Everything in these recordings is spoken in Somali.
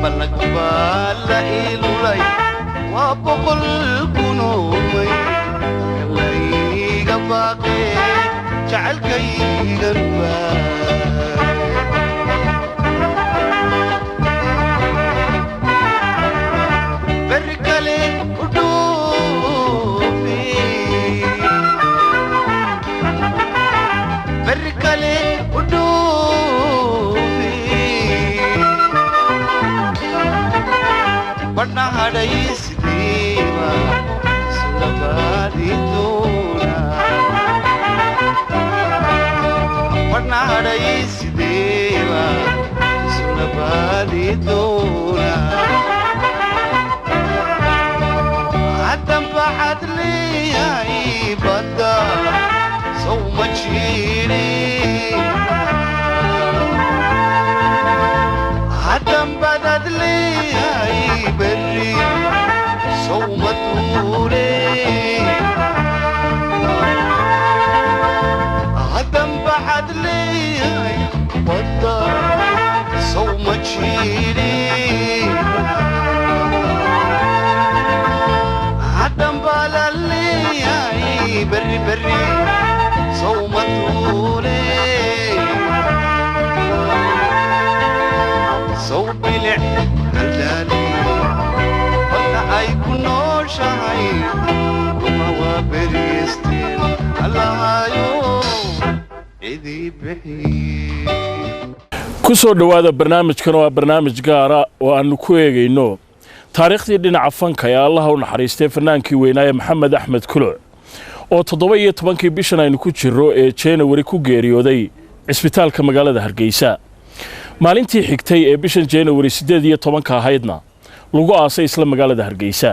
بلقبال لإلولي وبقل كنومي كلاي قباقي جعل كي قرباي بركلي ودوفي بركلي ودوفي بنا هدايس ديما سلبادي دونا بنا هدايس ديما سلبادي دونا عدم بعد لي بدا صوم تشيري عدم بعد لي بري صوم توري عدم بعد لي بدا صوم تشيري بري بري صومتولي صوب لع هلالي قلنا هيكونو شاي وما وبريستين الله يوم إذي بحي كسو دوادا برنامج كانوا برنامج قارا وأنو كويغينو تاريخي دينا عفانكا يا الله ونحريستي فنانكي وينايا محمد أحمد كلوع oo 17 bishan aynu ku jiro ee January ku geeriyooday isbitaalka magaalada Hargeysa maalintii xigtay ee bishan January 18 ahaydna lagu aasay isla magaalada Hargeysa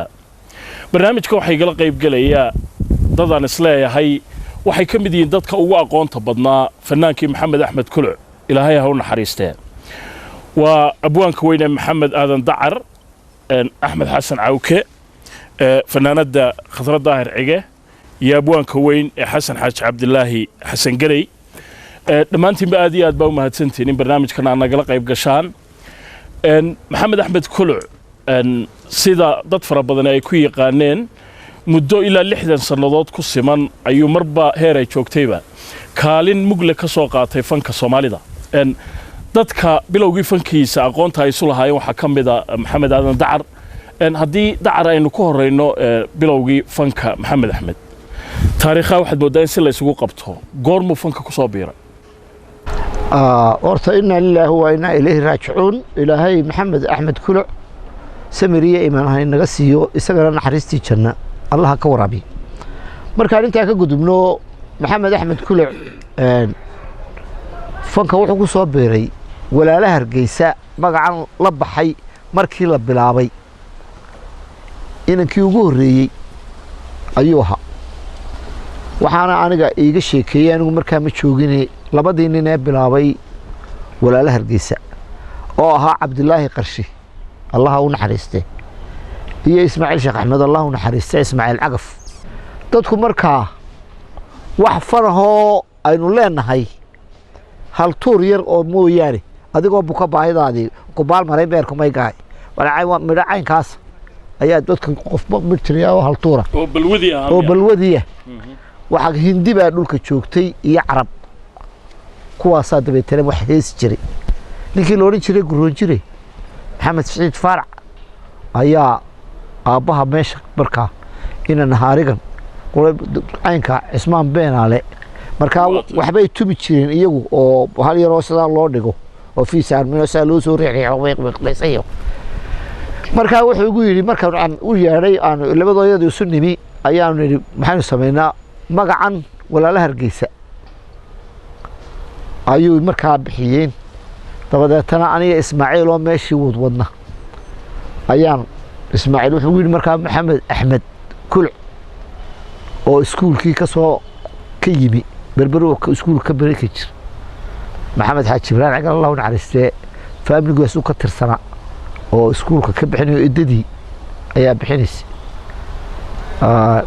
barnaamijka waxay gal qayb galaya dadaan isleeyahay waxay ka mid yihiin dadka ugu aqoonta badnaa fanaankii Maxamed Axmed Kuluc ilaahay ha u naxariistee waa abwaanka weyne Maxamed Aadan Dacar Axmed Xasan Cawke fanaanada Khadra Daahir Cige يا أبوان كوين حسن حاج عبد الله حسن قري دمانتي بأديات باو مهتنتين برنامج كان عنا قلق يبقشان محمد أحمد كلع سيدا ضدفر بدنا يكوي قانين مدو إلى لحدا سنضات كسيمان أيو مربا هيري شوكتيبا كالين مقلق سوقاتي فانك صومالي دا dadka bilowgii fankiisa aqoonta ay isu lahaayeen waxa kamida Maxamed Aadan Dacar hadii Dacar aynu ku horeyno bilowgii fanka Maxamed Axmed taariikha waxaad moodaa in si la isugu qabto goormu fanka ku soo biiray orta inna lillahi wa inna ilayhi raaji'uun ilaahay Maxamed Axmed Kuluc samiriye iimaanaha inaga siiyo isagana naxariistii janna Allah ka waraabi marka inta ka gudubno Maxamed Axmed Kuluc fanka wuxuu ku soo biiray walaalaha Hargeysa magacan la baxay markii la bilaabay inankii ugu horeeyay ayuu ahaa waxaana aniga iiga sheekeeyay anigu markaa ma joogine labadii nin ee bilaabay walaalaha Hargeysa oo ahaa Cabdulaahi Qarshi Allah u naxariiste iyo Ismaaciil Sheekh Axmed Allah u naxariiste Ismaaciil Cagaf dadku markaa wax faraho aynu leenahay hal tuur yar oo mooyaane adigoo buka baahidaadii ku baal maray beerku may gaay walaa midhacaynkaas ayaa dadka qofba midtriya oo hal tuura oo balwadiya waxa hindi baa dhulka joogtay iyo carab kuwaas dabeetana wax hees jiray ninkii loo oran jiray guroon jiray Maxamed Saciid Faarac ayaa aabaha meesha markaa inaan haarigan aynka Ismaan Beenaale markaa waxbay tubi jireen iyagu oo hal yar oo sida loo dhigo oo fiisaan meesha loo soo riixay weeqleesayo markaa wuxuu ugu yiri marka aan u yeeray aan labadooda isu nimi ayaan niri maxaan sameeynaa magacan walaalaha Hargeysa ayuu markaa bixiyeen dabadeetana aniga Ismaaciil oo meeshii wadna ayaan Ismaaciil wuxuu yiri markaa Maxamed Axmed Kuluc oo iskuulkii ka soo ka yimi بربرو اسكول كبري كجر محمد حاج جبران عقل الله ونعرسته فاملي واسو كتر سنه oo iskuulka ka bixinayo idadii ayaa bixinaysa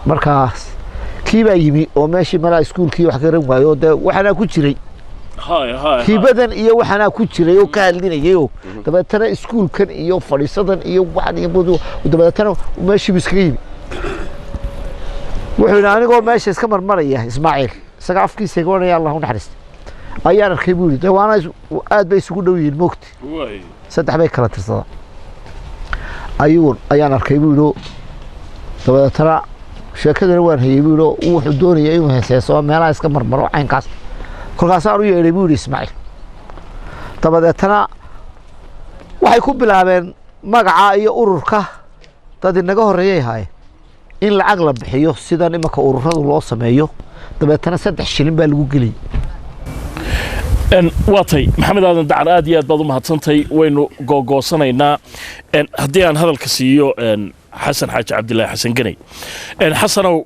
markaas kiiba yimi oo meeshii mara iskuulkii wax ka ran waayo waxana ku jiray hibadan iyo waxaana ku jiray oo ka hadlinayo dabeetana iskuulkan iyo fadhiisadan iyo waxan iyo dabeetana meeshii iskaga yimi wuxuu anigoo meesha iska marmaraya Ismaaciil isaga afkiisa goonaya Allah u naxariisto ayaan arkay buu yiri waana aad bay isugu dhow yihiin moogti saddex bay kala tirsadaan ayaan arkay buu yiri dabeetana sheekadana waan hayay buu yiri wuxuu doonayay inuu heeseeso meelaha iska marmaro caynkaas kolkaas aanu yeeray buu yiri Ismaaciil dabeetana waxay ku bilaabeen magaca iyo ururka dad inaga horeeyay haay in lacag la bixiyo sida imaka ururadu loo sameeyo dabeetana 3 shilin baa lagu geliyay waatay maxamed aadan dacar aad iyo aad baad u mahadsantay waynu googoosanayna haddii aan hadalka siiyo xasan xaaji cabdilaahi xasan ganay xasanow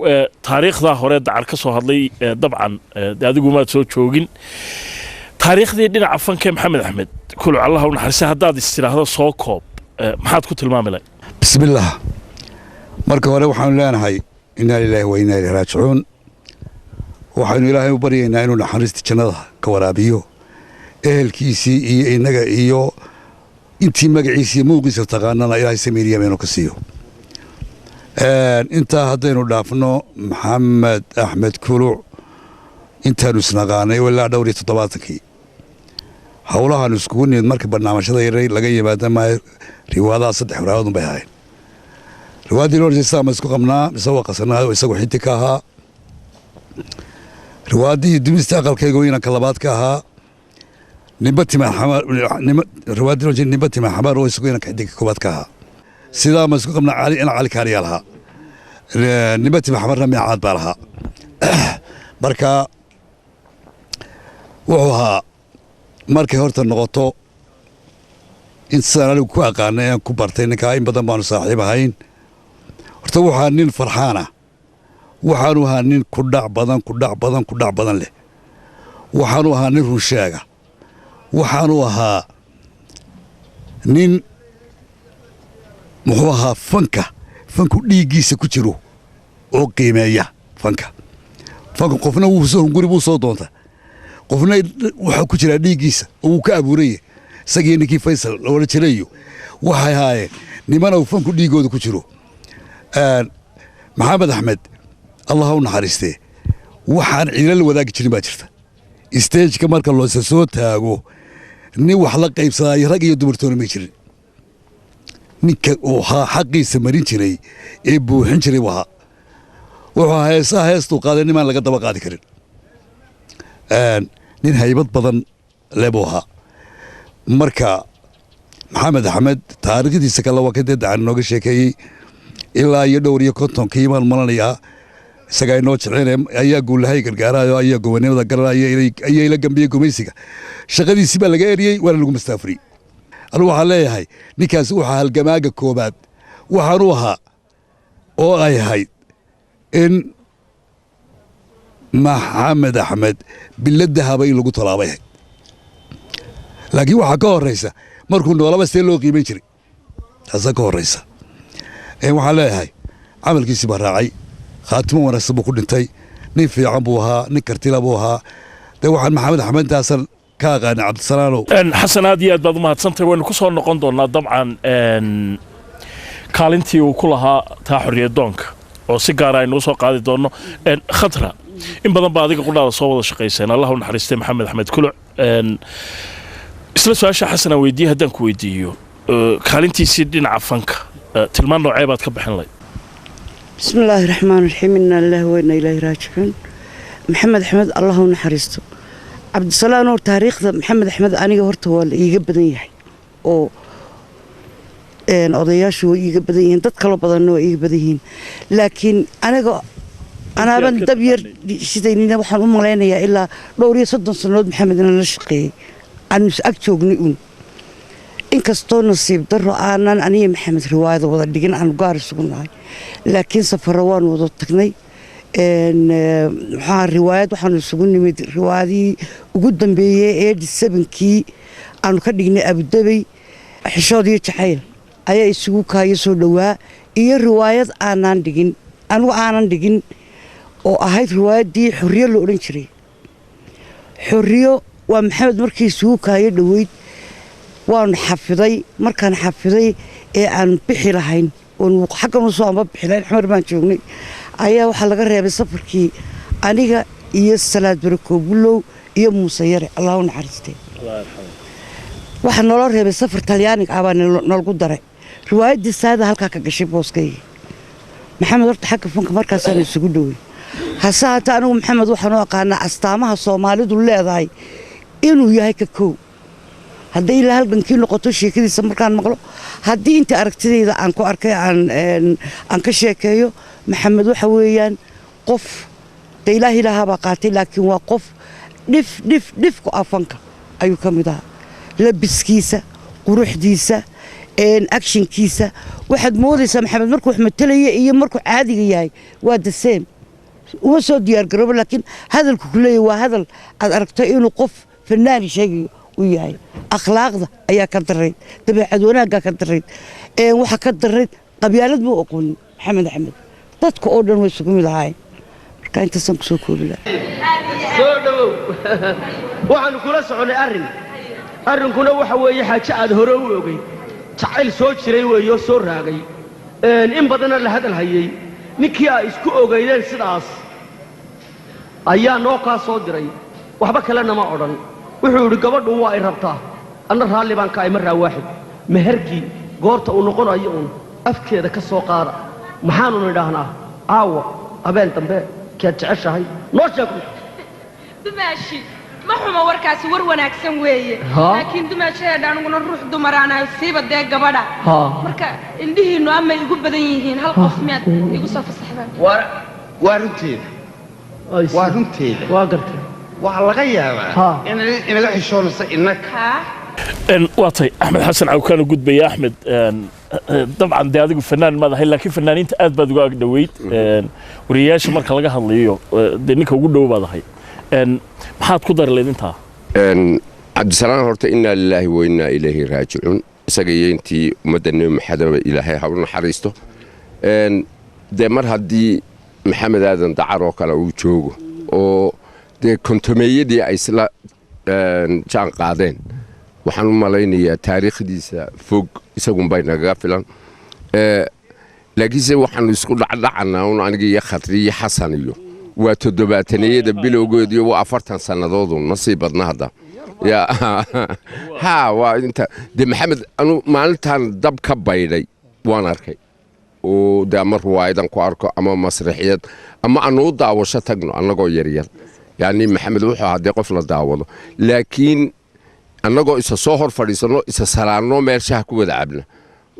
taariikhda hore dacar ka soo hadlay dabcan adigu maad soo joogin taariikhdii dhinaca fanka maxamed axmed kulu allah u naxariista haddaad istiraahdo soo koob maxaad ku tilmaami lahayd bismillah marka hore waxaanu leenahay inna lillahi wa inna ilayhi raaji'uun waxaanu ilaahay u baryaynaa inuu naxariista jannada ka waraabiyo ehelkiisii iyo inaga iyo intii magaciisa muuqiisa taqaanana ilaahay sameeyay meeno ka siiyo inta haddaynu dhaafno maxamed axmed kuluc intaanu isnaqaanay ilaa dhowr iyo 70kii hawlahan iskugu nimid marka barnaamijyada yaray laga yimaado ma riwaayadaha 3 riwaayadood bay ahayn riwaayadii loo jeestaa ma isku qabnaa isagoo qasanaa isagoo xinti ka ahaa riwaayadii dumista aqalkayga inaan kalabaad ka ahaa nibati maxamar oo isagoo inaan xinti koobaad ka ahaa sidaa ma isku qabnaa cali kaariya lahaa nibati maxamarna miicaad baa lahaa marka wuxuu ahaa markay horta noqoto in sidaan anigu ku aqaanay aan ku bartay ninkaa in badan baanu saaxiib ahayn horta waxaa nin farxaana waxaanu ahaa nin kudhac badan leh waxaanu ahaa nin runsheega waxaanu ahaa nin muxuu ahaa fanku dhiiggiisa ku jiro oo qiimeeya fanka qofna wuu soo hunguri buu soo doonta qofna waxa ku jira dhiiggiisa oo uu ka abuuray isagii ninkii Faysal loo jirayo waxay haayeen niman oo fanku dhiigooda ku jiro maxamed axmed allah u naxariistee waxaan ciidal wadaagi jirin baa jirta stage-ka marka loo soo taago nin wax la qaybsaday rag iyo dumartoona ma jirin ninka oo xaqiisa marin jiray ee buuxin jiray wuxuu heestu qaaday nimaan laga daba qaadi karin nin haybad badan leebuu ahaa marka maxamed axmed taariikhdiisa kale waa ka dacan nooga sheekeeyey ilaa iyo dhowr iyo 50kii baan malanayaa isagaa inoo jeceen ayaa guulahay gargaarayo ayaa gobonimada garanaya ayay la gambiyey gumaysiga shaqadiisii baa laga eriyey waana lagu mastaafuriyey anigu waxaan leeyahay ninkaasi waxaa halgamaaga koobaad waxaanu ahaa oo ay ahayd in maxamed axmed biladda haba in lagu talaabay laakiin waxaa ka horeysa markuu noolaba see loo qiimayn jiray taasaa ka horeysa waxaan leeyahay camalkiisii baa raacay khaatimo wanaagsan buu ku dhintay nin fiican buu ahaa nin kartila buu ahaa dee waxaan maxamed axmed taasan ka aqaanay cabdisalaanow xasan aad iyo aad baad u mahadsantahay waynu ku soo noqon doonaa dabcan kaalintii uu ku lahaa taa xorriyadoonka oo si gaar ah aynu soo qaadi doono khatra in badan baa adiga qudhaada soo wada shaqayseen allah u naxariistay maxamed axmed kuluc isla su-aasha xasan aan weydiiyey haddaan ku weydiiyo kaalintiisii dhinaca fanka tilmaan noocee baad ka bixin lahayd بسم الله الرحمن الرحيم إنا لله وإنا إليه راجعون محمد أحمد الله نحرسته عبد السلام نور تاريخ محمد أحمد أنا قهرت هو يجبدني يحي أو قضياش هو يجبدين تتكلم بدنه يجبدين لكن أنا بندبير شيء وحنا ملينا يا إلا دوري صدق سنود محمد أنا نشقي أنا أكتوجني inkastoo nasiib daro aanan aniga maxamed riwaayada wada dhigin aan gaar isugu nahay laakiin safaro waan wada tagnay maxaa riwaayad waxaan isugu nimid riwaayadii ugu dambeeyay ee 87kii aanu ka dhignay Abu Dhabi xishood iyo jacayl ayaa isugu kaayo soo dhawaa iyo riwaayad aanan dhigin oo ahayd riwaayadii xorriyo la oran jiray xorriyo ومحمد مركي سوكا يدويد وأنا حفظي مركان حفظي عن بحي لهين وحكى مصاب بحي لهين حمر ما تشوفني أيه وحلقة ريبي صفر كي أنيقا الصلاة بركو بلو مسيرة الله نحرسته الله يرحمه waxaan noo reebay safar talyaaniga ah baan nalgu daray riwaayadii saada halka ka gashay booskay maxamed horta xagga fanka markaas aan isugu dhaway hasaata anigu maxamed waxaan u aqaanaa astaamaha Soomaalidu leedahay inuu yahay ka koow haddii ilaa halgankii noqoto sheekadiisa markaan maqlo haddii inta aragtidayda aan ku arkay aan ka sheekeeyo maxamed waxa weeyaan qof ilaahi ilaahaba qaatay laakiin waa qof dhif ku afanka ayuu ka mid ahaa labiskiisa quruxdiisa actionkiisa waxaad moodaysaa maxamed markuu wax matalaya iyo markuu caadiga yahay waa the same uma soo diyaar garoobo laakiin hadalku ku leeyahay waa hadal aad aragto inuu qof fanaan sheegayo uu yahay akhlaaqda ayaa ka dareyd dabeecad wanaagga ka dareyd waxa ka dareyd qabyaalad buu aqoon maxamed axmed dadka oo dhan way isugu mid ahaayeen marka intaasaan ku soo koobi lahaa soo dhawow waxaan kula soconay arrinkuna waxa weeye xaaje aad hore u ogay jacayl soo jiray weeyo soo raagay in badan la hadal hayay ninkii ay isku ogeeyeen sidaas ayaa noo ka soo diray waxba kale nama odhan wuxuu yiri gabadhu waa ay rabtaa anna raalli baan ka ay mar waaxid meherkii goorta uu noqonayo afkeeda ka soo qaada maxaanu nidaahnaa aawo abeen dambe ka jeceshahay noo sheeg dumaashi ما حما وركاسي وروناكسن ويه لكن دماشيدا انغنا روح دمرانا سيبا دي غبدا marka indhihiinu ama igu badan yihiin hal qof miyaad igu soo fasaxdaan waa runteeda waa gartay waxa laga yaabaa in la xishoonaysa innaka waatay axmed xasan cawkaan u gudbaya axmed dabcan dee adigu fanaan ma dahay laakiin fanaaniinta aad baad uga agdhaweyd wariyaasha marka laga hadlayo dee ninka ugu dhow baad ahay maxaad ku darleed intaa cabdisalaam horta inna lillahi wa inna ilayhi raaji'un isaga yeyntii ummadda nabi maxamed ilaahay ha u naxariisto dee mar haddii maxamed aadan dacar oo kale uu joogo oo dee kontomeeyadii ay isla jaan qaadeen waxaan u malaynayaa taariikhdiisa fog isagunbay nagaga filan laakiinse waxaanu isku dhacdhacannaa un aniga iyo khatri iyo xasan iyo waa toddobaataniyada bilowgeed iyo waa 40 sannadoodun ma sii badna hadda waa inta de maxamed anu maalintan dab ka baydhay waan arkay oo de ama ruwaayadan ku arko ama masraxiyad ama aanu daawasho tagno annagoo yaryar yani maxamed wuxuu hadee qof la daawado laakiin annagoo isa soo hor fadhiisano isa salaano meelshaha ku wada cabna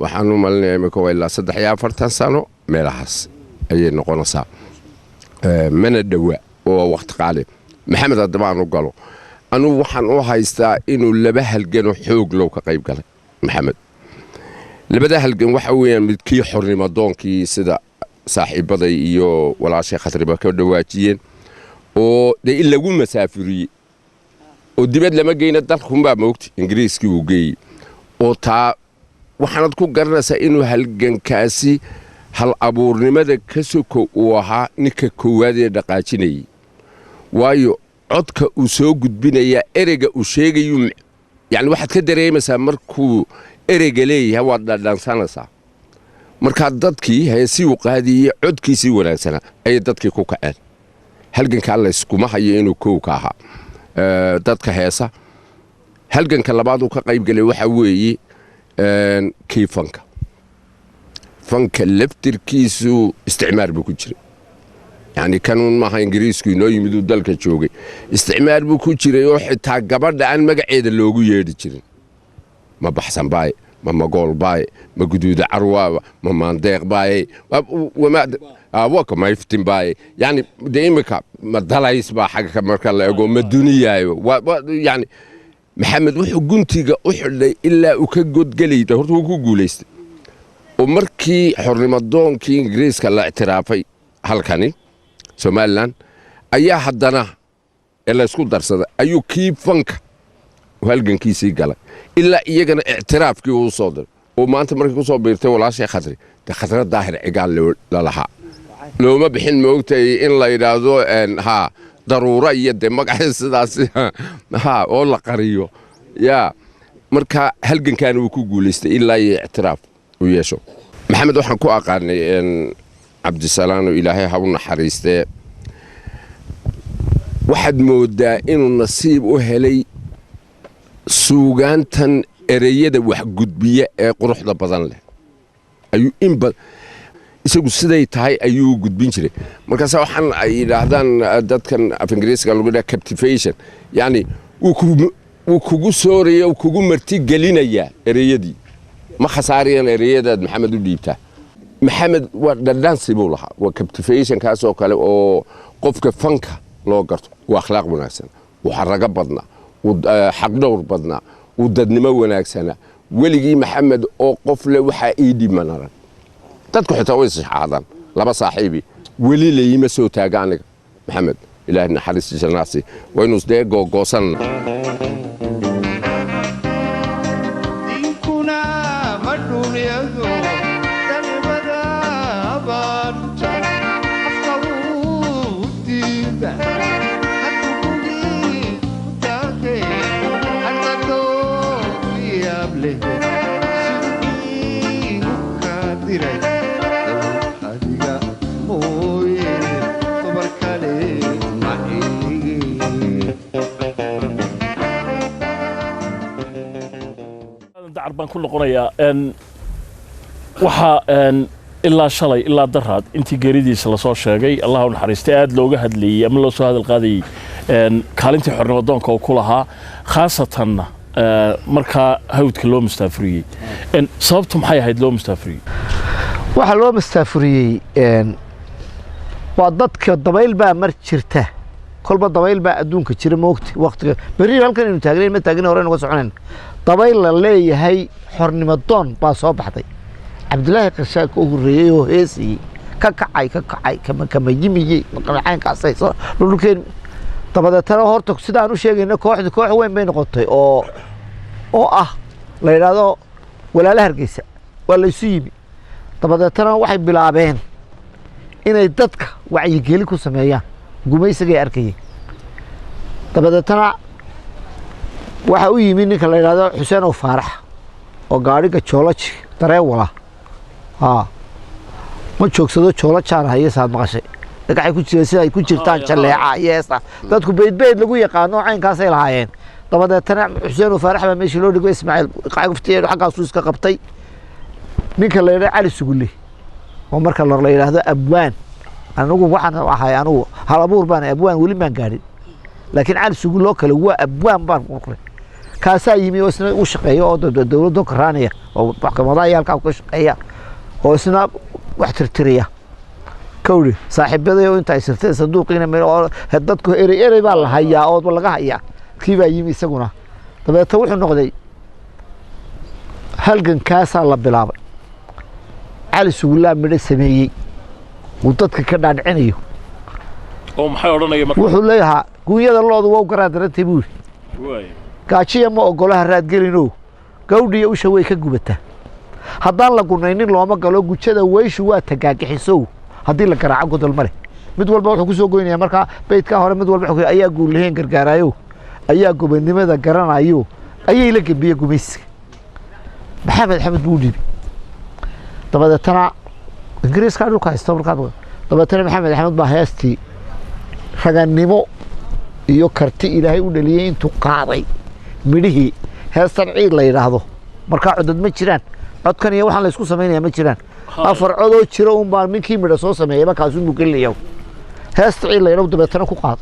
waxaanu malinayaa imika waa ilaa 43 sano meelahaas ayay noqonaysaa من الدواء ووقت قالب محمد الدبان وقالوا أنا وحن وهايستا إنه لبه الجن حوق لو كقريب قال محمد لبده الجن وحويا كي حرم الدون كي سدا صاحب بدي إيو ولا شيء خطر بكودواتين وده إلا قوم مسافري ودبد لما جينا دخلهم بقى موت إنجليز كي وجي وتا وحنتكو جرسا إنه هالجن كاسي hal abuurnimada ka soko uu ahaa ninka koowaad ee dhaqaajinayay waayo codka uu soo gudbinaya ereyga uu sheegayo yani waxaad ka dareemaysaa markuu ereyga leeyahay waad dhadhansanaysaa markaa dadkii heesii uu qaadiyey codkiisii wanaagsanaa ayay dadkii ku kaceen halganka alla iskuma hayo inuu koow ka ahaa dadka heesa halganka labaad uu ka qayb galay waxa weeye kii fanka fanka laftirkiisu isticmaar buu ku jiray yani kanuun maaha ingiriisku inoo yimid uu dalka joogay isticmaar buu ku jiray oo xitaa gabadha aan magaceeda loogu yeedhi jirin ma baxsan baaye ma magool baaye ma guduuda carwaaba ma maandeeq baaye waka mayftin baaye yani dee imika ma dalays baa xagga marka la ego ma duniyaayo yani maxamed wuxuu guntiga u xidhay ilaa uu ka godgelayda horta wuu ku guulaystay ومركي حرمدون كي إنجليز كلا اعترافي هالكني سومالان أيها حدنا إلا سكول درس أيو كي فنك وهالجن كي سيجلا إلا يجنا اعتراف كي هو صادر وما أنت مركي كوصل بيرتي ولا شيء خطري تخطر الظاهر عقال لا لها لو ما بحين موتي إن لا يرادو إن ها daruura iyo dee magaca sidaas oo la qariyo yaa marka halgankan uu ku guuleystay ilaa iyo ictiraaf u yeesho maxamed waxaan ku aqaanay cabdisalaam oo ilaahay ha u naxariistee waxaad moodaa inuu nasiib u helay suugaantan ereyada wax gudbiya ee quruxda badan leh ayuu isagu siday tahay ayuu gudbin jiray markaas waxaan ay yiraahdaan dadkan af ingiriisiga lagu dhaha captivation yani uu kugu sooraya uu kugu marti gelinaya ereyadii ma khasaariyeen ereyadaad maxamed u dhiibtaa maxamed waa dhadhansi buu lahaa waa captivation kaasoo kale oo qofka fanka loo garto waa akhlaaq wanaagsan waa xaraga badna xaq dhowr badna uu dadnimo wanaagsana weligii maxamed oo qof le waxa ii dhimanara dadku xitaa way saxaadan laba saaxiibi weli leeyma soo taaga aniga maxamed ilaahay naxariistiisa naasi waynu isdee googoosan dinkuna ma dhuuniyadu dalbada abaarta afka uu diida hadugugii taake annadoo yaable sidii u kaadiray adiga mooye dubar kale ma eegi dacar baan ku noqonayaa waxa ilaa shalay ilaa daraad intii geeridiisa la soo sheegay allah u naxariistay aad looga hadlayay ama loo soo hadal qaadayay kaalintii xornimo doonka oo ku lahaa khaasatanna markaa hawdka loo mustaafuriyey sababtu maxay ahayd loo mustaafuriyey waxa loo mustaafuriyey waa dadka dabayl baa mar jirta kolba dabayl baa adduunka jira moogti waqtiga berri halkan inuu taagnayn ma taagnayn hore uga soconayn dabayl la leeyahay xornimo doon baa soo baxday cabdilaahi qarshaak oo horeeyay oo heesii ka kacay kama yimiyay maqalcaankaasay soo dhulkeen dabadeetana horta sidaan u sheegayna koox weyn bay noqotay oo ah la yiraahdo walaalaha Hargeysa waa la isu yimi dabadeetana waxay bilaabeen inay dadka wacyigelin ku sameeyaan gumaysiga arkayay dabadeetana waxa u yimi ninka la yiraahdo Xuseen oo Faarax oo gaariga joolaji dareewala ma joogsado joolajaan hay'ad maqashay dagaxay ku jireen sida ay ku jirtaan jaleeca yeesa dadku beed lagu yaqaano caynkaas ay lahaayeen dabadeetana Xuseen oo Faarax baa meeshii loo dhigo Ismaaciil qaaguftiyeed xaqaas uu iska qabtay ninka la yiraahdo Cali Sugulle oo marka la yiraahdo abwaan anigu waxaan ahay anigu hal abuur baan abwaan wali ma gaarin laakiin Cali Sugulle oo kale waa abwaan baan qorqoray kaasaa yimi oo isna u shaqeeyo oo dawladda Karaaniya oo maxkamadaha yaalka ku shaqeeya oo isna wax tirtiriya kowri saaxiibada oo inta ay sirteen sanduuqiina meel oo dadku erey baa la hayaa oo laga hayaa kiiba yimi isaguna dabeetana wuxuu noqday halgan kaasa la bilaabay Cali Sugulle midho sameeyay uu dadka ka dhaadhicinayo oo maxay oranayeen markaa wuxuu leeyahay guunyada loodu waa garaadantay buu gaajiya ma ogolaha raad gelino gawdhiya u shaway ka gubata haddaan la gunaynin looma galo gujada weyshu waa tagaagixisow haddii la garaaco godol male mid walba wuxuu ku soo goynaya markaa beydka hore mid walba wuxuu ayaa guulaheen gargaarayo ayaa gobonimada garanayo ayay la gabiye gumaysiga maxamed xamed buu dhibi dabadeetana ingiriiska dhulka haysta markaa dabadeetana maxamed axmed baa heestii ragannimo iyo karti ilaahay u dhaliyay intuu qaaday midhihii heestan ciid la yiraahdo markaa codad ma jiraan codkan iyo waxaan la isku sameynaya ma jiraan afar cod oo jira un baa ninkii midho soo sameeyay markaas uu gelinayo heesta ciid la yiraahdo dabeetana ku qaad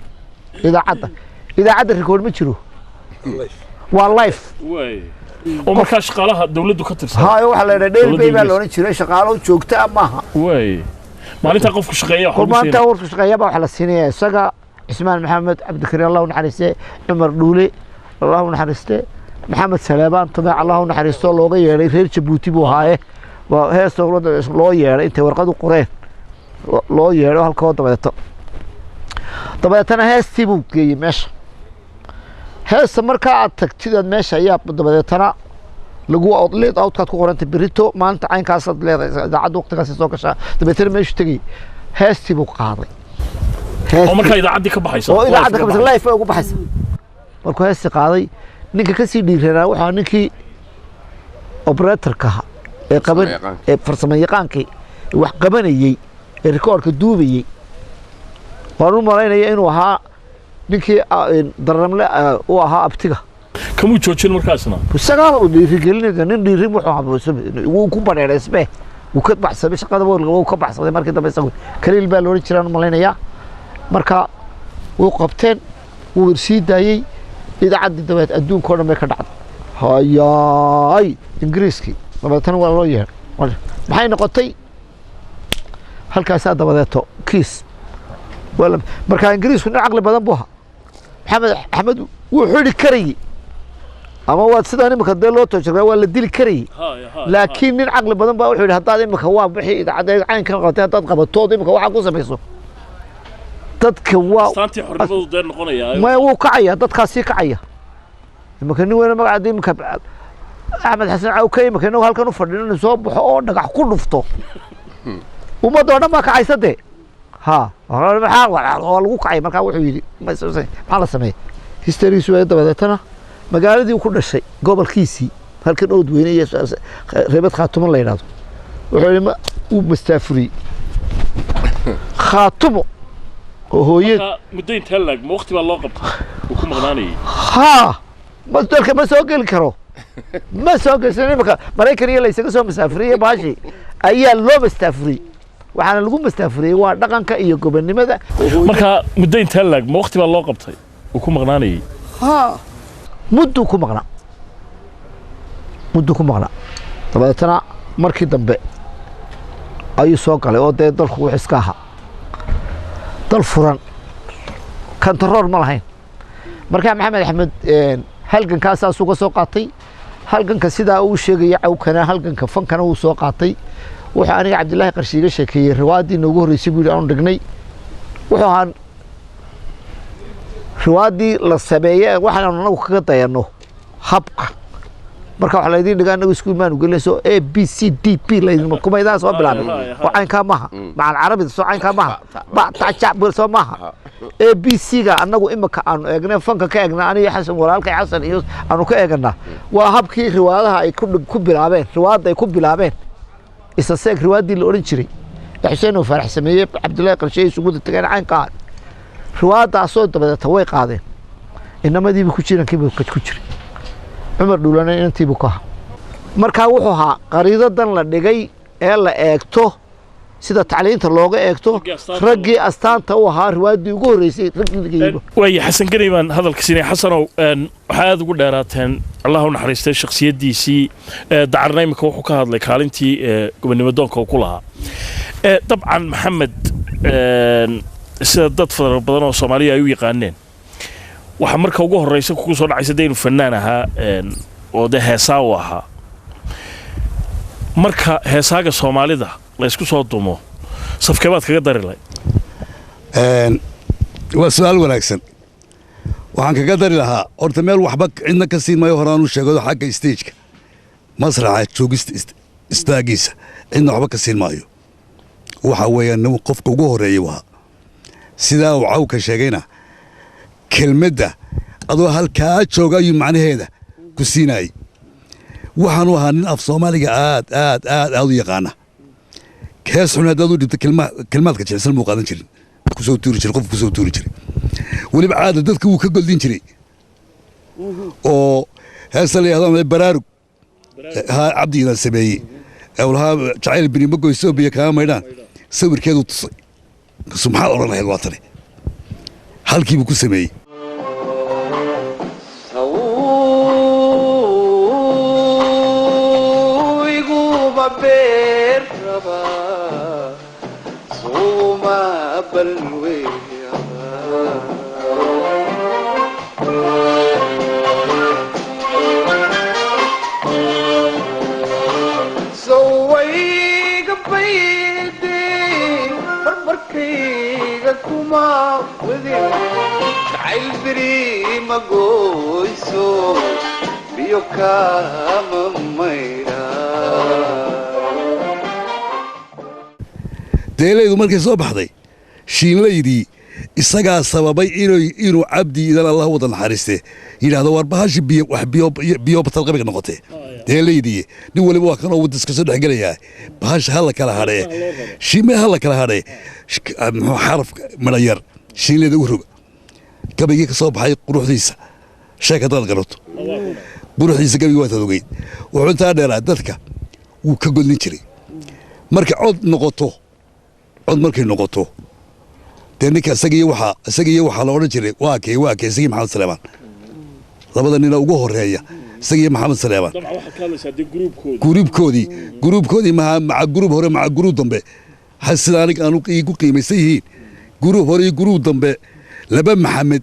idaacadda record ma jiro waa live oo markaa shaqaalaha dawladdu ka tirsan waxa la yiraahdaa dheelbay baa loo jiray shaqaalo joogta maaha maalinta qofku shaqeeya qofku shaqeeya baa waxa la siinaya isaga Ismaan Maxamed Cabdikariim Allah u naxariistay Umar Dhuule Allah u naxariistay Maxamed Salaabaan tabac Allah u naxariisto looga yeeray reer Jabuuti buu haaye waa heesta loo yeeray inta warqadu qoreen loo yeero halkoo dabadeetana heestii buu geeyay meesha heesta markaa aad tagtid meesha ayaa dabadeetana lagu outlet outkaad ku qoranta berito maalinta caynkaas aad leedahay idaacadda waqtigaas soo gashaa dabeetana meeshu tagay heestii buu qaaday oo markaa idaacadii ka baxaysa oo idaacadda ka baxaysa live ugu baxaysa markuu heesi qaaday ninka ka sii dhiiranaa waxaa ninkii operatorka ee qaban ee farsamo yaqaankii wax qabanayay ee rikoorka duubayay waan u malaynaya inuu ahaa ninkii daramle uu ahaa abtiga kamuu joojin markaasna isagaa uu dhiirigelinaya nin dhiirin wuxuu haboosay wuu ku badheereysbee wuu ka baxsaday shaqada wuu ka baxsaday markii dambe isagu kaliil baa loo jiraan u malaynaya marka wuu qabteen wuu sii daayay idaacadii dabeed adduunka oo dhan bay ka dhacday hayaay ingiriiskii dabeetana waa loo yeeray maxay noqotay halkaasaa dabadeeto kiis markaa ingiriisku nin caqli badan buu ahaa maxamed axmed wuu xidhi karayey ama waa sidaan imika dee loo toojirnaa waa la dili karayey laakiin nin caqli badan baa wuxuu yidhi haddaad imika waa wixii idaacadda caynkan qabatay haddaad qabatood imika waxaa ku samayso dadka waa maya wuu kacaya dadkaasii kacaya imika nin weyne magacaada imika axmed xasan cawke imika inagu halkan u fadhino nin soo baxo oo dhagax ku dhufto ummadda oo dhan baa kacaysa dee ha waa lagu kacay markaa wuxuu yidhi maxaa la sameeyey hysteriisu waa dabadeetana magaaladii ku dhashay gobolkiisii halkan ood weyne iyo reebad khaatumo la yidhaahdo wuxuu yidhi uu mastaafuriyey khaatumo oo hooyad muddo intaa laag ma waqti baa loo qabtay uu ku maqnaanayay ha dalka ma soo geli karo ma soo gelsan imika maraykan iyo laysaga soo masaafuriyey baashi ayaa loo mastaafuriyey waxaana lagu mastaafuriyey waa dhaqanka iyo gobonnimada marka muddo intaa laag ma waqti baa loo qabtay uu ku maqnaanayay ha mudduu ku maqnaa dabeetana markii dambe ayuu soo galay oo dee dalku wux iska ahaa dal furan kantaroor ma lahayn markaa maxamed axmed halgankaasaasuu ka soo qaatay halganka sidaa uu sheegaya cawkana halganka fankana wuu soo qaatay wuxuu aniga cabdilaahi qarshi iga sheekeeyey riwaayadii noogu horreysay buu yidhi aanu dhignay wuxuu ahaa riwaayadii la sameeye waxaanu anagu kaga dayanno habka marka waxa laydiin dhigaa anagu isku imaanu gelinayso a b c d p laydin kumaydaa soo bilaabay oo caynkaa maaha macal carabida soo caynkaa maaha batajac soo maaha a b c ga anagu imika aanu eegnay fanka ka eegnaa aniga xasan walaalkay xasan iyo aanu ka eeganaa waa habkii riwaayadaha ay ku bilaabeen riwaayadda ay ku bilaabeen isa seeg riwaayadii la odhan jiray xuseen oo faarax sameeyey cabdilaahi qarshe isugu tageen caynkaa riwaayadaasoo dabadeeta way qaadeen inamadiiba ku jirankiiba ku jiray cumar dhuulana inantiibu ka ahaa markaa wuxuu ahaa qariidadan la dhigay ee la eegto sida tacliinta looga eegto raggii astaanta u ahaa riwaayadii ugu horreysay waaya xasan ganay baan hadalka siinay xasanow waxaa aada ugu dheeraateen allah u naxariistay shakhsiyaddiisii dacarna imika wuxuu ka hadlay kaalintii gobonnimo doonka uu ku lahaa dabcan maxamed sida dad fara badan oo soomaaliya ay u yaqaaneen waxa marka ugu horreysa kugu soo dhacaysa dee inuu fannaan ahaa oo dee heesaa u ahaa marka heesaaga soomaalida la isku soo dumo safkee baad kaga dari lahayd waa su-aal wanaagsan waxaan kaga dari lahaa horta meel waxba cidna ka siin maayo horaan u sheegado xagga stageka masraxa joogista istaagiisa cidna waxba ka siin maayo waxa weeyaan qofka ugu horreeyey waa sidaa uu cawka sheegayna kelmadda adoo halkaa jooga ayuu macnaheeda ku siinayay waxaanu ahaa nin af soomaaliga aad u yaqaana hees xun haddaad u dhibto kelmaadka jecsan muu qaadan jirin kusoo tuuri jiray qofka kusoo tuuri jiray weliba caada dadka wuu ka goldin jiray oo heesta la yidhahdo baraarug cabdigiidan sameeyey lahaa jacayl binimo goysoo biyo kaga maydhaan sawirkeedu tusay kasu maxaad odhan lahayd waa tani halkiibuu ku sameeyey deelaydu markay soo baxday shiinlaydii isagaa sababay inuu cabdi idan allah wada naxariiste yidhaahdo war bahashi biyo batalqabiga noqotee dee leydii nin waliba waa kanoo wadda iska soo dhexgelayaa bahasha ha la kala hadhee shime ha la kala hadhee muxuu xaraf midhayar shiinleeda u roga gabigii ka soo baxay quruxdiisa sheek haddaad garato quruxdiisa gabigii waad ogeyd wuxuu intaa dheeraa dadka wuu ka godlin jiray marka cod markay noqoto dee ninka isagiiyo waxaa la odhan jiray waa kee isagii maxamed saleemaan labada nina ugu horeeya isagii maxamed saleemaan gruubkoodii maca gruub hore maca gruub dambe sida aniga aanu igu qiimaysan yihiin gruub hore iyo gruub dambe laba maxamed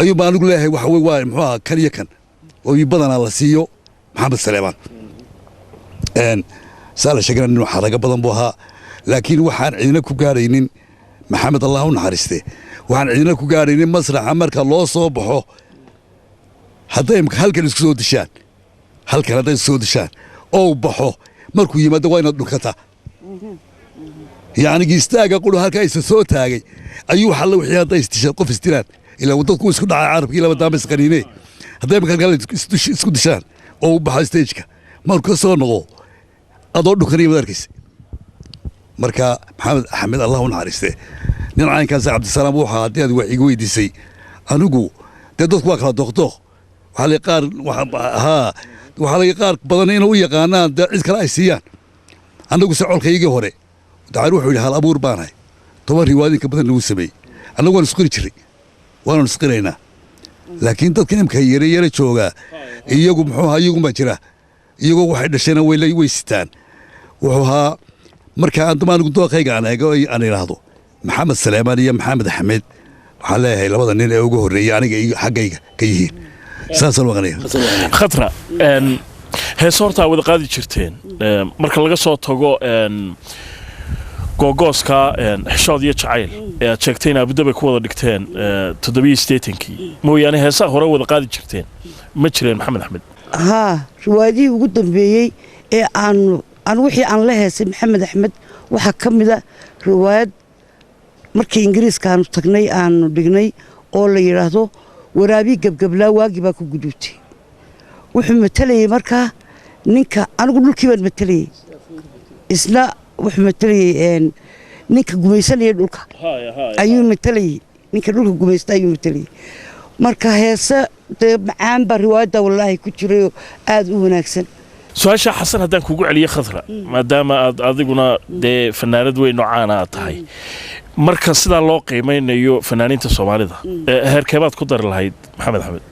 ayuunba anigu leeyahay waxa wey waa muxuu ahaa kan iyo kan oo badanaa la siiyo maxamed saleemaan saa la sheegana nin xaraga badan buu ahaa laakiin waxaan cidina ku gaaraynin maxamed allah u naxariiste waxaan cidina ku gaaraynin masraxa marka loo soo baxo hadday halkan isku soo dishaan oo baxo markuu yimaado waa inaad dhunkataa yacni giistaaga quru halkaa isa soo taagay ayuu xalla wixii hadday isdishaan qof isdilaan ilaa dadku isku dhacay carabkii laba daamba isqaniinee hadday markaa isku dishaan oo u baxo stageka markuu ka soo noqo adoo dhunkanaya madarkiisa marka maxamed axmed allah u naxariiste nin caynkaas cabdisalaam wuxuu haddii aad wax iga weydiisay anigu dee dadku waa kala dooqdooq waxaa laga qaar badan inay u yaqaanaan dee cid kale ay siiyaan annagu se colkaygii hore dacar wuxuu yidhi hal abuur baanahay 10 riwaayadinka badan nagu sameeyey annagu waan isqiri jiray waanu isqiraynaa laakiin dadka imka yare joogaa iyagu muxuu ahaa iyagunbaa jira iyagoo waxay dhashayna way sitaan wuxuu ahaa markaa anigu dooqayga aan eego aan idhaahdo maxamed saleemaan iyo maxamed axmed waxaan leeyahay labada nin ee ugu horreeyey aniga iyo xaggayga ka yihiin saasaan waqanaya khatra hees hortaa wada qaadi jirteen marka laga soo tago googooska xishood iyo jacayl ee aad sheegtay in abudabay ku wada dhigteen 7 mooyaane heesaha hore wada qaadi jirteen ma jireen maxamed axmed haa riwaayadihii ugu dambeeyey ee aan wixii aan la heesay maxamed axmed waxaa ka mida riwaayad markii ingiriiska aanu tagnay aanu dhignay oo la yidhaahdo waraabii gebgablaa waagii baa ku guduutay wuxuu matalayey markaa ninka anigu dhulkii baan matalayey isna wuxuu matalayey ninka gumaysanaya dhulka ayuu matalayey ninka dhulka gumaysta ayuu matalayey marka heese dee macaan baa riwaayadda wallaahi ku jirayoo aad u wanaagsan su-aasha xasan haddaan kugu celiyo khatra maadaama aad adiguna dee fanaanad weyn noocaana aad tahay marka sidaa loo qiimaynayo fanaaniinta soomaalida heerkeebaad ku dari lahayd maxamed axmed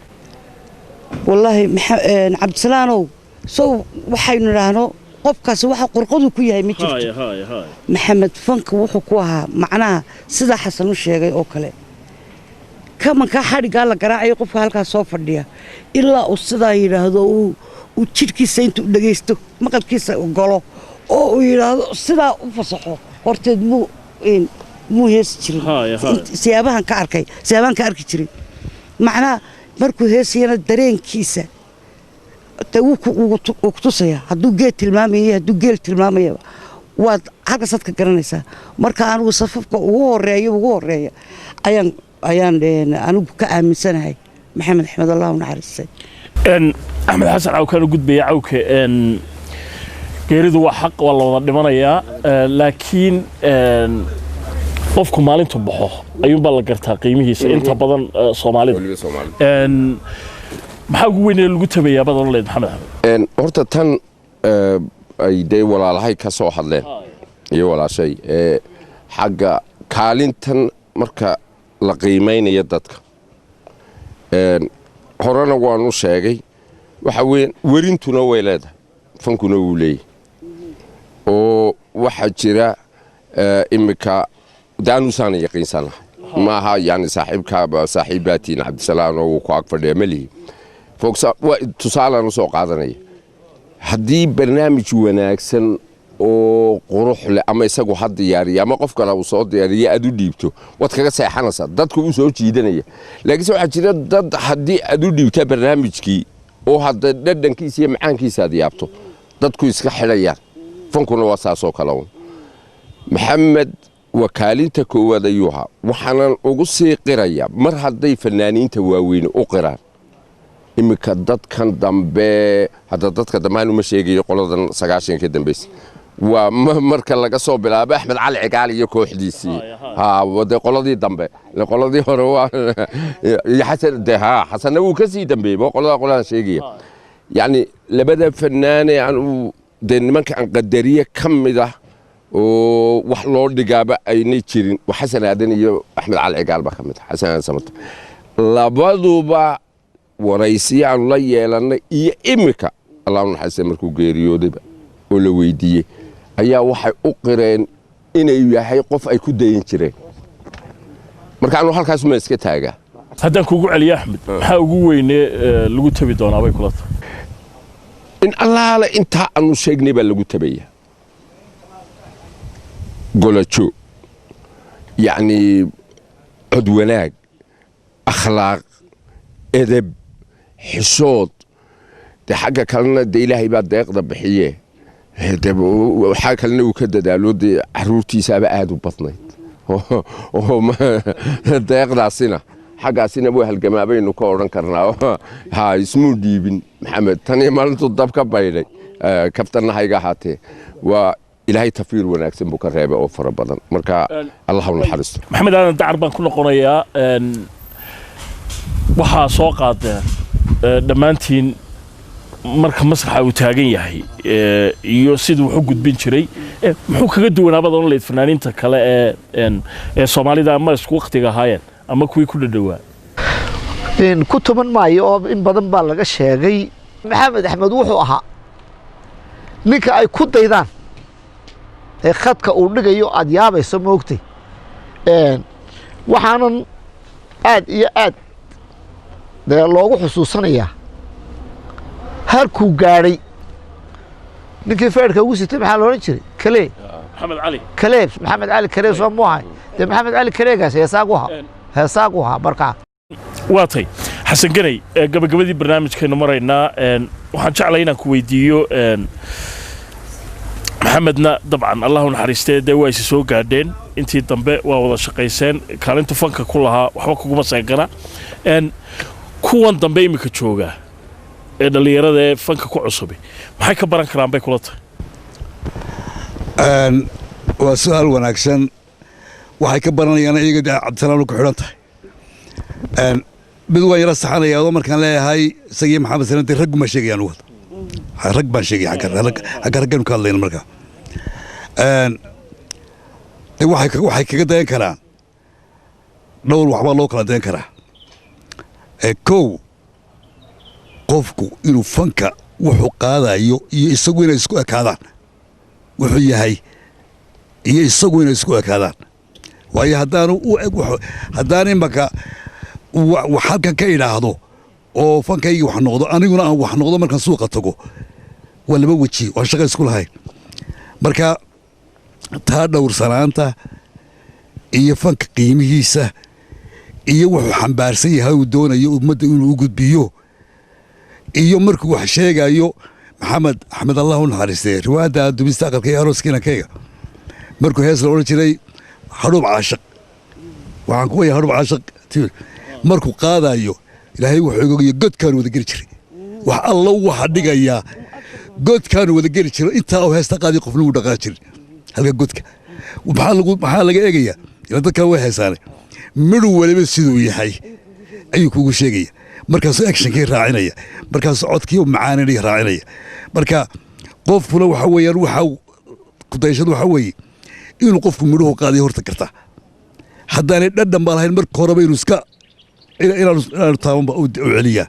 wallaahi cabdisalaanow sow waxaynu idhaahno qofkaasi waxa qorqadu ku yahay ma jirto maxamed fanka wuxuu ku ahaa macnaha sidaa xasan u sheegay oo kale kamankaa xadhiggaa la garaacayo qofka halkaas soo fadhiya ilaa uu sidaa yidhaahdo uu jidhkiisa intuu dhegaysto maqalkiisa golo oo uu yidhaahdo sidaa u fasaxo horteed muu heesi jirin siyaabahan ka arki jiray macnaha markuu heesayana dareenkiisa wuu ku tusaya hadduu geed tilmaamaya hadduu geel tilmaamayaba waad halkaasaad ka garanaysaa marka anigu safafka ugu horeeya ayaan anigu ka aaminsanahay maxamed axmed allah u naxariistay axmed xasan cawkaan u gudbaya cawke geeridu waa xaq waa la wada dhimanayaa laakiin qofku maalintu baxo ayuunbaa la gartaa qiimihiisa inta badan soomaalida maxaa ugu weynee lagu tabayaa badan leed maxamed axmed horta tan ay dee walaalahay ka soo hadleen iyo walaashay xagga kaalintan marka la qiimaynaya dadka horena waan u sheegay waxa weyn werintuna way leedahay fankuna wuu leeyahay oo waxaa jira imika daanuusaana yaqiinsanahay maaha yani saaxiibbaatiin cabdisalaam oo uu ku ag fadhiya malihi tusaalaan u soo qaadanaya haddii barnaamij wanaagsan oo qurux leh ama isagu ha diyaariya ama qof kale uu soo diyaariya aad u dhiibto waad kaga seexanaysaa dadku u soo jiidanaya laakiinse waxaa jira dad haddii aad u dhiibta barnaamijkii oo hadda dhadhankiisa iyo macaankiisa aad yaabto dadku iska xidhayaan fankuna waa saasoo kale un maxamed wakaalinta koowaad ayuu ahaa waxaanan ugu sii qiraya mar hadday fanaaniinta waaweyn u qiraan iminka dadkan dambe hadda dadka dambe aan uma sheegayo qoladan 90 ka dambeysay waa marka laga soo bilaabo Axmed Cali Cigaal iyo kooxdiisii wada qoladii dambe qoladii hore waa xasan uu ka sii dambeeyay qolada sheegaya yani labada fanaane aan nimanka aan qadariye kamida oo wax loo dhigaaba aynay jirin xasan aadan iyo Axmed Cali Cigaal ba kamid xasan samato labaduba waraysi aan la yeelanay iyo imika Allahu naxariisto markuu geeriyoodayba oo la weydiiyay ayaa waxay u qireen inay yahay qof ay ku dayin jireen marka aanu halkaas ma iska taaga haddaan kugu celiyo Axmed maxaa ugu weynee lagu tabi doonaa bay kula tahay in allaala inta aanu sheegnay baa lagu tabaya golajo yani cod wanaag akhlaaq edeb xishood de xagga kalena de ilaahay baa deeqda bixiye waxaa kalena uu ka dadaalo de caruurtiisaaba aad u badnayd oo deeqdaasina xaggaasina waa halgamaabaynu ka odhan karnaa ismuu dhiibin maxamed tani maalintuu dab ka baydhay kaftanna hayga ahaatee waa ilaahay tafiir wanaagsan buu ka reebay oo fara badan marka allah u naxariisto maxamed aadan dacar baan ku noqonayaa waxaa soo qaadeen dhammaantiin marka masraxa uu taagan yahay iyo siduu wax u gudbin jiray muxuu kaga duwanaabada oo leed fanaaniinta kale ee Soomaalida ama isku waqtiga ahaayeen ama kuwii ku dhadhawaa ku tuman maayo oo in badan baa laga sheegay maxamed axmed wuxuu ahaa ninka ay ku daydaan ee khadka uu dhigayo aad yaabayso moogtay waxaanan aad iyo aad loogu xusuusanayaa halkuu gaadhay ninkii feerka ugu sitay maxaa la odhan jiray kale maxamed cali kaleeb soo mu ahay dee maxamed cali kaleegaas heesaagu ahaa markaa waa tay xasan ganay gabagabadii barnaamijkeenu maraynaa waxaan jeclay inaan ku weydiiyo maxamedna dabcan allah u naxariistee dee waa isi soo gaadheen intii dambe waa wada shaqayseen kaalintu fanka ku lahaa waxba kuguma seegana kuwan dambe imika jooga ee dhalinyarada ee fanka ku cusubi maxay ka baran karaan bay kula tahay waa su'aal wanaagsan waxay ka baranayaan iyaga cabdisalaam ku xidhan tahay mid waan yara saxanayaa oo markaan leeyahay isagii maxamed sanadii rag ma sheegayaan wada rag baan sheegay xagga raggan ka hadlayna markaa waxay kaga dayan karaan dhowr waxbaa loo kala dayan karaa kow qofku inuu fanka wuxuu qaadayo iyo isagu inay isku ekaadaan wuxuu yahay iyo isagu inay isku ekaadaan waayo haddaan imaka halkan ka idhaahdo oo fankaygii wax noqdo aniguna aan wax noqdo markaan suuqa tago waa laba weji waan shaqa isku lahayn marka taa dhowrsanaanta iyo fanka qiimihiisa iyo wuxuu xambaarsan yahay uu doonayo ummadda inuu u gudbiyo iyo markuu wax sheegayo maxamed axmed allah u naxariistay riwaayadda dumista aqalka iyo arooskiina kayga markuu hees la odhan jiray hadhuub caashaq waxaan ku waya hadhuub caashaq markuu qaadayo ilaahay wuxuu ogayo godkaanu wada geli jiray wax alla waxa dhigayaa godkaanu wada geli jiro intaa uu heesta qaadi qofna uu dhaqaa jiray halka godka maxaa laga eegayaa ila dadkan way heesaanay midhu waliba siduu yahay ayuu kugu sheegaya markaasuu actionkii raacinaya markaasuu codkii macaanini raacinaya marka qofkuna waxa weeyaan waxa kudayashadu waxa weeye inuu qofku midhuhu qaadiyo horta kartaa haddaanay dhadhan baa lahayn marka horeba inuu iska inaanu taabanba u celiyaa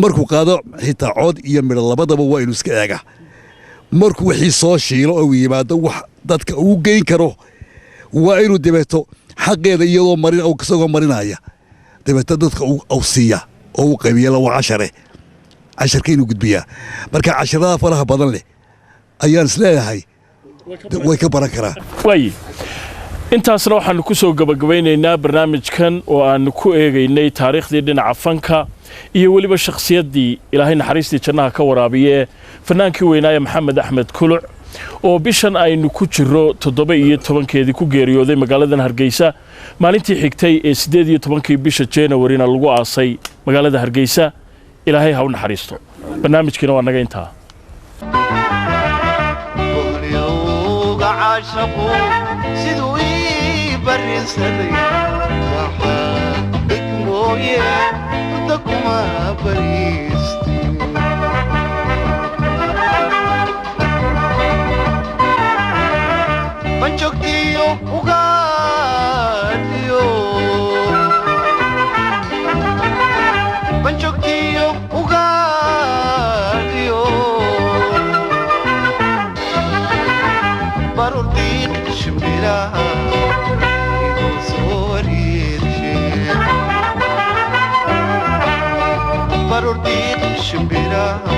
markuu qaado xitaa cod iyo midho labadaba waa inuu iska eegaa markuu wixii soo shiilo oo yimaado wax dadka uu geyn karo waa inuu dabeeto xaqeeda iyadoo marin isagoo marinaya dabeeto dadka uu siiya oo uu qaybiya lawa casharka inuu gudbiyaa marka casharada faraha badan leh ayaan isleeyahay way ka baran karaan waaye intaasna waxaanu ku soo gabagabaynaynaa barnaamijkan oo aanu ku eegaynay taariikhdii dhinaca fanka iyo weliba shakhsiyaddii ilaahay naxariistii jannaha ka waraabiye fanaankii weynaaye maxamed axmed kuluc oo bishan aynu ku jiro 17keedii ku geeriyooday magaaladan Hargeysa maalintii xigtay ee 18kii bisha January-na lagu aasay magaalada Hargeysa ilaahay ha u naxariisto barnaamijkina waa naga intaa siduu ii barisaday waxaa igmooye da kuma bariiste banjogtiyo ugaadhiyo banjogtiyo ugaadhiyo barurdiiq shimbiraha igu soo wareershe barurdiiq shimbiraha